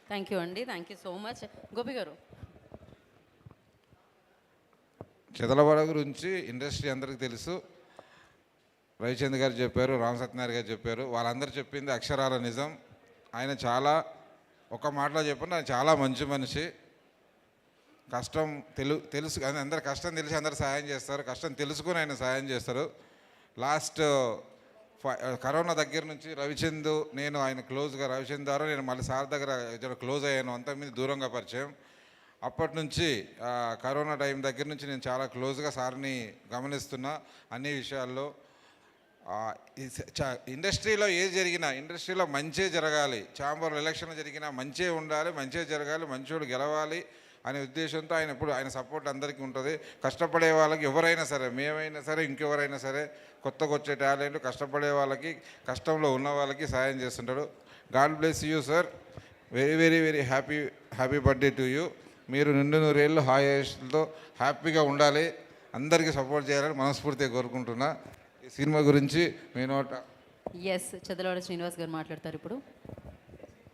Thank you అండి, thank you so much. Gopi గారు. చిదలవాడ గురించి ఇండస్ట్రీ అందరికీ తెలుసు. రవిచంద్ర గారు చెప్పారు, రామ్ సత్యనారాయణ గారు చెప్పారు. వాళ్ళందరూ చెప్పింది అక్షరాల నిజం. ఆయన చాలా ఒక మాటలో చెప్పండి, ఆయన చాలా మంచి మనిషి. కష్టం తెలుసు, అందరు కష్టం తెలిసి అందరు సాయం చేస్తారు. కష్టం తెలుసుకుని ఆయన సాయం చేస్తారు. లాస్ట్ కరోనా దగ్గర నుంచి రవిచంద్ నేను ఆయన క్లోజ్గా, రవిచంద్ ద్వారా నేను మళ్ళీ సార్ దగ్గర క్లోజ్ అయ్యాను. అంతకుముందు దూరంగా పరిచయం. అప్పటి నుంచి కరోనా టైం దగ్గర నుంచి నేను చాలా క్లోజ్గా సార్ని గమనిస్తున్నా అన్ని విషయాల్లో. ఇండస్ట్రీలో ఏది జరిగినా ఇండస్ట్రీలో మంచే జరగాలి, ఛాంబర్ ఎలక్షన్ జరిగినా మంచే ఉండాలి, మంచే జరగాలి, మంచోడు గెలవాలి అనే ఉద్దేశంతో ఆయన ఎప్పుడు ఆయన సపోర్ట్ అందరికీ ఉంటుంది. కష్టపడే వాళ్ళకి ఎవరైనా సరే, మేమైనా సరే, ఇంకెవరైనా సరే, కొత్తగా వచ్చే టాలెంట్ కష్టపడే వాళ్ళకి, కష్టంలో ఉన్న వాళ్ళకి సాయం చేస్తుంటాడు. God bless you sir. Very very very happy birthday to you. మీరు నిండు నూరేళ్ళు హాయితో హ్యాపీగా ఉండాలి, అందరికీ సపోర్ట్ చేయాలని మనస్ఫూర్తిగా కోరుకుంటున్నా. ఈ సినిమా గురించి మీ నోట. ఎస్, చదలవాడ శ్రీనివాస్ గారు మాట్లాడతారు ఇప్పుడు.